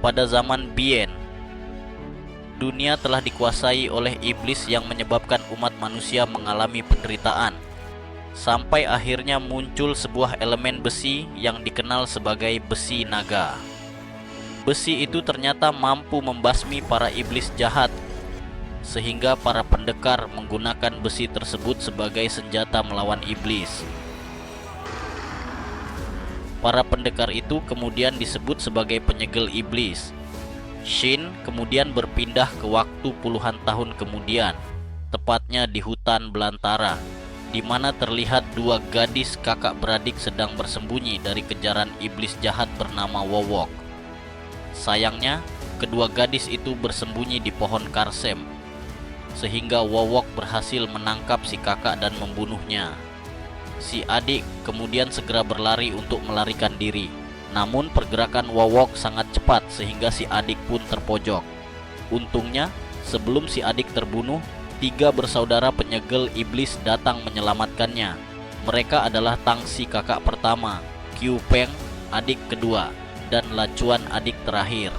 pada zaman Bien, dunia telah dikuasai oleh iblis yang menyebabkan umat manusia mengalami penderitaan, sampai akhirnya muncul sebuah elemen besi yang dikenal sebagai besi naga. Besi itu ternyata mampu membasmi para iblis jahat, sehingga para pendekar menggunakan besi tersebut sebagai senjata melawan iblis. Para pendekar itu kemudian disebut sebagai penyegel iblis. Shin kemudian berpindah ke waktu puluhan tahun kemudian, tepatnya di hutan belantara, di mana terlihat dua gadis kakak beradik sedang bersembunyi dari kejaran iblis jahat bernama Wowok. Sayangnya, kedua gadis itu bersembunyi di pohon karsem, sehingga Wowok berhasil menangkap si kakak dan membunuhnya. Si adik kemudian segera berlari untuk melarikan diri. Namun pergerakan Wowok sangat cepat sehingga si adik pun terpojok. Untungnya, sebelum si adik terbunuh, 3 bersaudara penyegel iblis datang menyelamatkannya. Mereka adalah Tangsi kakak pertama, Qiu Peng adik kedua, dan Lacuan adik terakhir.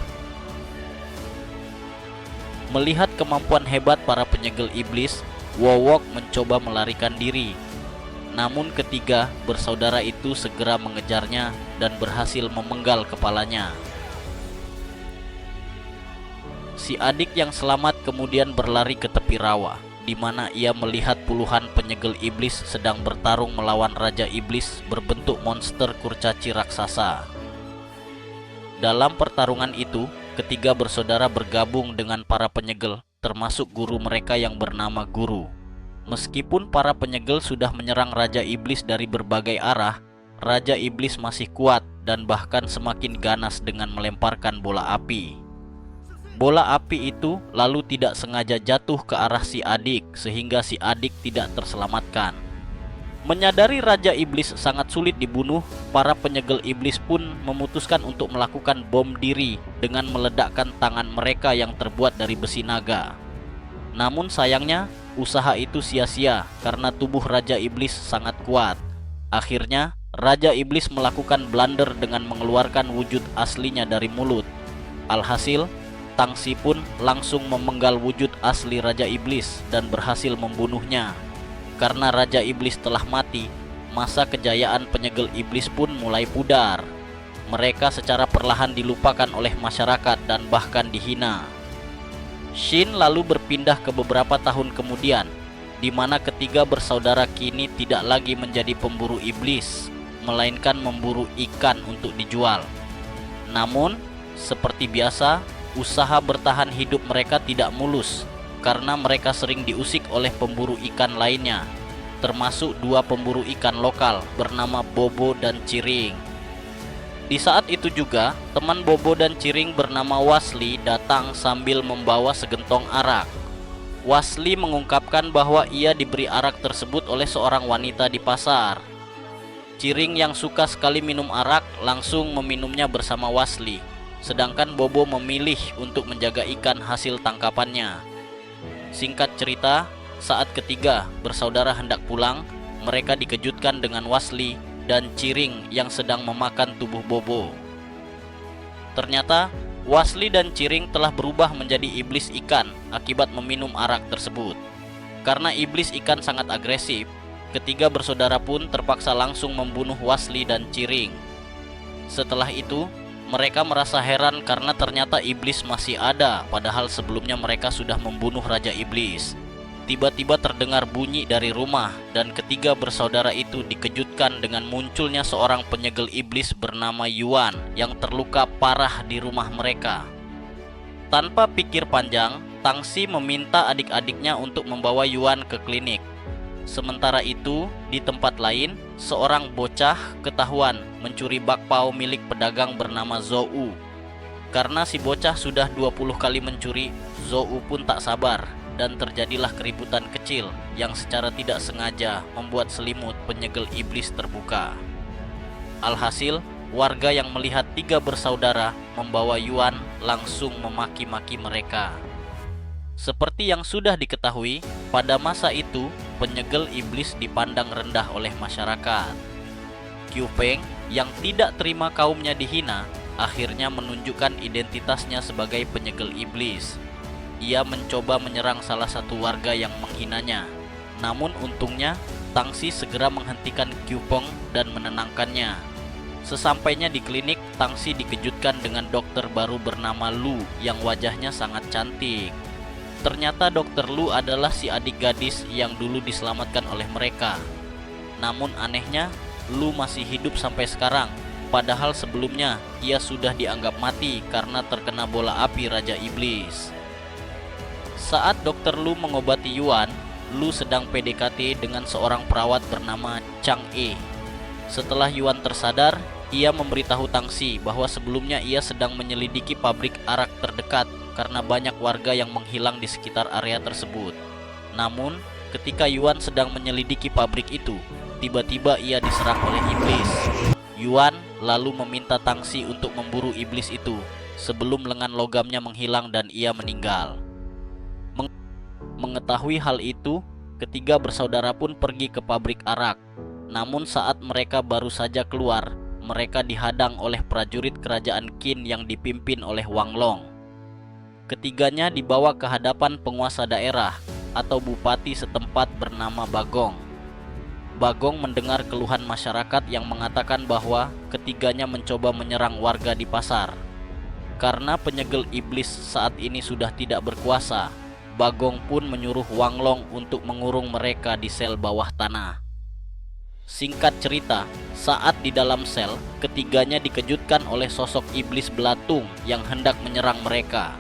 Melihat kemampuan hebat para penyegel iblis, Wowok mencoba melarikan diri. Namun ketiga bersaudara itu segera mengejarnya dan berhasil memenggal kepalanya. Si adik yang selamat kemudian berlari ke tepi rawa, di mana ia melihat puluhan penyegel iblis sedang bertarung melawan Raja Iblis berbentuk monster kurcaci raksasa. Dalam pertarungan itu, ketiga bersaudara bergabung dengan para penyegel, termasuk guru mereka yang bernama Guru. Meskipun para penyegel sudah menyerang Raja Iblis dari berbagai arah, Raja Iblis masih kuat dan bahkan semakin ganas dengan melemparkan bola api. Bola api itu lalu tidak sengaja jatuh ke arah si adik, sehingga si adik tidak terselamatkan. Menyadari Raja Iblis sangat sulit dibunuh, para penyegel iblis pun memutuskan untuk melakukan bom diri dengan meledakkan tangan mereka yang terbuat dari besi naga. Namun sayangnya, usaha itu sia-sia karena tubuh Raja Iblis sangat kuat. Akhirnya, Raja Iblis melakukan blunder dengan mengeluarkan wujud aslinya dari mulut. Alhasil, Tangsi pun langsung memenggal wujud asli Raja Iblis dan berhasil membunuhnya. Karena Raja Iblis telah mati, masa kejayaan penyegel iblis pun mulai pudar. Mereka secara perlahan dilupakan oleh masyarakat dan bahkan dihina. Shin lalu berpindah ke beberapa tahun kemudian, di mana ketiga bersaudara kini tidak lagi menjadi pemburu iblis, melainkan memburu ikan untuk dijual. Namun, seperti biasa, usaha bertahan hidup mereka tidak mulus, karena mereka sering diusik oleh pemburu ikan lainnya, termasuk 2 pemburu ikan lokal bernama Bobo dan Ciring. Di saat itu juga, teman Bobo dan Ciring bernama Wasli datang sambil membawa segentong arak. Wasli mengungkapkan bahwa ia diberi arak tersebut oleh seorang wanita di pasar. Ciring yang suka sekali minum arak langsung meminumnya bersama Wasli, sedangkan Bobo memilih untuk menjaga ikan hasil tangkapannya. Singkat cerita, saat ketiga bersaudara hendak pulang, mereka dikejutkan dengan Wasli dan Ciring yang sedang memakan tubuh Bobo. Ternyata Wasli dan Ciring telah berubah menjadi iblis ikan akibat meminum arak tersebut. Karena iblis ikan sangat agresif, ketiga bersaudara pun terpaksa langsung membunuh Wasli dan Ciring. Setelah itu, mereka merasa heran karena ternyata iblis masih ada, padahal sebelumnya mereka sudah membunuh Raja Iblis. Tiba-tiba terdengar bunyi dari rumah dan ketiga bersaudara itu dikejutkan dengan munculnya seorang penyegel iblis bernama Yuan yang terluka parah di rumah mereka. Tanpa pikir panjang, Tangsi meminta adik-adiknya untuk membawa Yuan ke klinik. Sementara itu, di tempat lain, seorang bocah ketahuan mencuri bakpao milik pedagang bernama Zou. Karena si bocah sudah 20 kali mencuri, Zou pun tak sabar dan terjadilah keributan kecil yang secara tidak sengaja membuat selimut penyegel iblis terbuka. Alhasil, warga yang melihat 3 bersaudara membawa Yuan langsung memaki-maki mereka. Seperti yang sudah diketahui, pada masa itu penyegel iblis dipandang rendah oleh masyarakat. Qiu Peng yang tidak terima kaumnya dihina akhirnya menunjukkan identitasnya sebagai penyegel iblis. Ia mencoba menyerang salah satu warga yang menghinanya. Namun untungnya, Tangsi segera menghentikan Qpeng dan menenangkannya. Sesampainya di klinik, Tangsi dikejutkan dengan dokter baru bernama Lu yang wajahnya sangat cantik. Ternyata dokter Lu adalah si adik gadis yang dulu diselamatkan oleh mereka. Namun anehnya, Lu masih hidup sampai sekarang. Padahal sebelumnya ia sudah dianggap mati karena terkena bola api Raja Iblis. Saat dokter Lu mengobati Yuan, Lu sedang PDKT dengan seorang perawat bernama Chang E. Setelah Yuan tersadar, ia memberitahu Tangsi bahwa sebelumnya ia sedang menyelidiki pabrik arak terdekat karena banyak warga yang menghilang di sekitar area tersebut. Namun, ketika Yuan sedang menyelidiki pabrik itu, tiba-tiba ia diserang oleh iblis. Yuan lalu meminta Tangsi untuk memburu iblis itu sebelum lengan logamnya menghilang dan ia meninggal. Mengetahui hal itu, ketiga bersaudara pun pergi ke pabrik arak. Namun saat mereka baru saja keluar, mereka dihadang oleh prajurit kerajaan Qin yang dipimpin oleh Wang Long. Ketiganya dibawa ke hadapan penguasa daerah atau bupati setempat bernama Bagong. Bagong mendengar keluhan masyarakat yang mengatakan bahwa ketiganya mencoba menyerang warga di pasar. Karena penyegel iblis saat ini sudah tidak berkuasa, Bagong pun menyuruh Wang Long untuk mengurung mereka di sel bawah tanah. Singkat cerita, saat di dalam sel, ketiganya dikejutkan oleh sosok iblis belatung yang hendak menyerang mereka.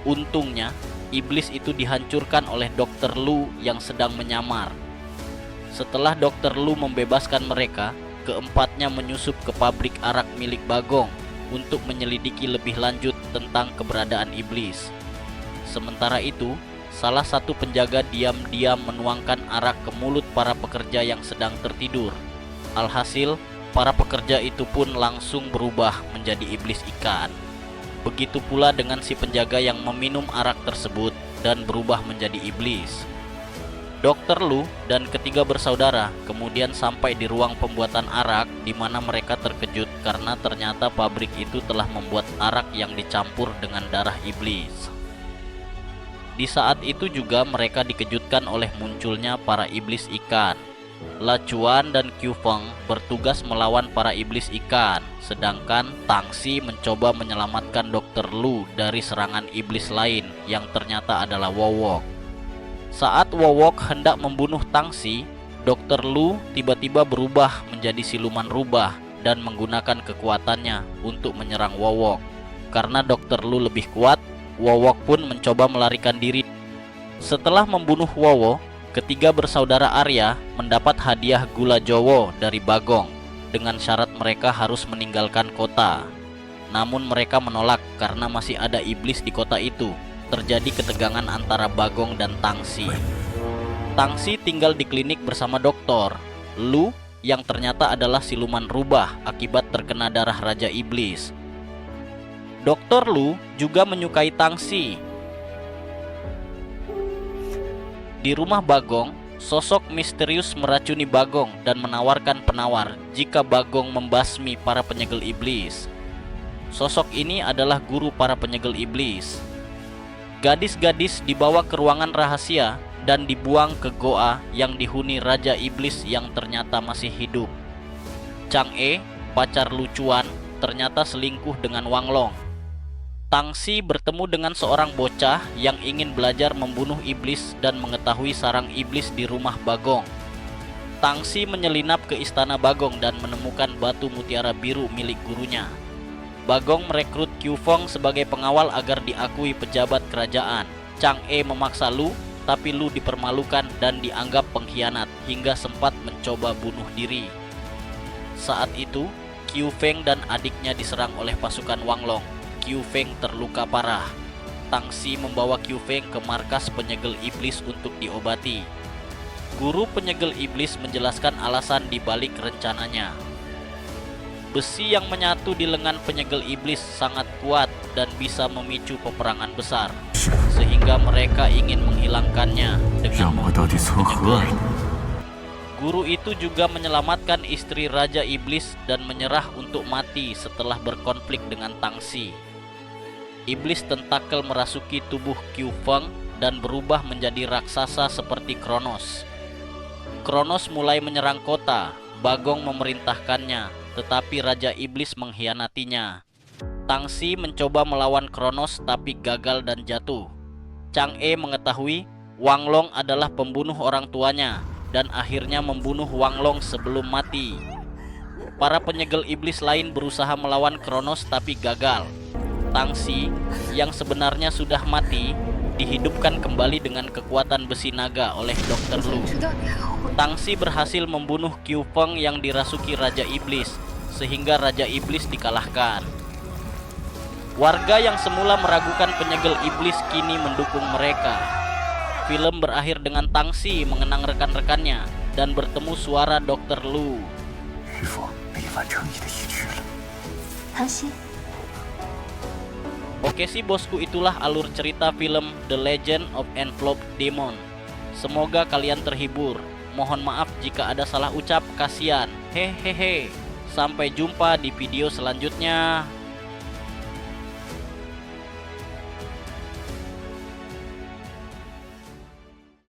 Untungnya, iblis itu dihancurkan oleh dokter Lu yang sedang menyamar. Setelah dokter Lu membebaskan mereka, keempatnya menyusup ke pabrik arak milik Bagong untuk menyelidiki lebih lanjut tentang keberadaan iblis. Sementara itu, salah satu penjaga diam-diam menuangkan arak ke mulut para pekerja yang sedang tertidur. Alhasil, para pekerja itu pun langsung berubah menjadi iblis ikan. Begitu pula dengan si penjaga yang meminum arak tersebut dan berubah menjadi iblis. Dokter Lu dan ketiga bersaudara kemudian sampai di ruang pembuatan arak, di mana mereka terkejut karena ternyata pabrik itu telah membuat arak yang dicampur dengan darah iblis. Di saat itu juga mereka dikejutkan oleh munculnya para iblis ikan. Lachuan dan Qfeng bertugas melawan para iblis ikan, sedangkan Tangsi mencoba menyelamatkan dokter Lu dari serangan iblis lain yang ternyata adalah Wowok. Saat Wowok hendak membunuh Tangsi, dokter Lu tiba-tiba berubah menjadi siluman rubah dan menggunakan kekuatannya untuk menyerang Wowok. Karena dokter Lu lebih kuat, Wowok pun mencoba melarikan diri. Setelah membunuh Wowo, ketiga bersaudara Arya mendapat hadiah gula jowo dari Bagong dengan syarat mereka harus meninggalkan kota. Namun mereka menolak karena masih ada iblis di kota itu. Terjadi ketegangan antara Bagong dan Tangsi. Tangsi tinggal di klinik bersama dokter Lu yang ternyata adalah siluman rubah akibat terkena darah Raja Iblis. Dokter Lu juga menyukai Tangsi. Di rumah Bagong, sosok misterius meracuni Bagong dan menawarkan penawar jika Bagong membasmi para penyegel iblis. Sosok ini adalah guru para penyegel iblis. Gadis-gadis dibawa ke ruangan rahasia dan dibuang ke goa yang dihuni Raja Iblis yang ternyata masih hidup. Chang E, pacar Lucuan, ternyata selingkuh dengan Wang Long. Tangsi bertemu dengan seorang bocah yang ingin belajar membunuh iblis dan mengetahui sarang iblis di rumah Bagong. Tangsi menyelinap ke istana Bagong dan menemukan batu mutiara biru milik gurunya. Bagong merekrut Qfeng sebagai pengawal agar diakui pejabat kerajaan. Chang E memaksa Lu, tapi Lu dipermalukan dan dianggap pengkhianat hingga sempat mencoba bunuh diri. Saat itu, Qfeng dan adiknya diserang oleh pasukan Wang Long. Qfeng terluka parah. Tangsi membawa Qfeng ke markas penyegel iblis untuk diobati. Guru penyegel iblis menjelaskan alasan di balik rencananya. Besi yang menyatu di lengan penyegel iblis sangat kuat dan bisa memicu peperangan besar, sehingga mereka ingin menghilangkannya dengan membunuh penyegel. Guru itu juga menyelamatkan istri Raja Iblis dan menyerah untuk mati setelah berkonflik dengan Tangsi. Iblis tentakel merasuki tubuh Qiu Feng dan berubah menjadi raksasa seperti Kronos. Kronos mulai menyerang kota. Bagong memerintahkannya, tetapi Raja Iblis mengkhianatinya. Tangsi mencoba melawan Kronos tapi gagal dan jatuh. Chang'e mengetahui Wang Long adalah pembunuh orang tuanya dan akhirnya membunuh Wang Long sebelum mati. Para penyegel iblis lain berusaha melawan Kronos tapi gagal. Tangsi yang sebenarnya sudah mati dihidupkan kembali dengan kekuatan besi naga oleh Dr. Lu. Tangsi berhasil membunuh Qiu Feng yang dirasuki Raja Iblis, sehingga Raja Iblis dikalahkan. Warga yang semula meragukan penyegel iblis kini mendukung mereka. Film berakhir dengan Tangsi mengenang rekan-rekannya dan bertemu suara Dr. Lu. Oke sih bosku, itulah alur cerita film The Legend of Enveloped Demon. Semoga kalian terhibur. Mohon maaf jika ada salah ucap, kasihan. Hehehe. Sampai jumpa di video selanjutnya.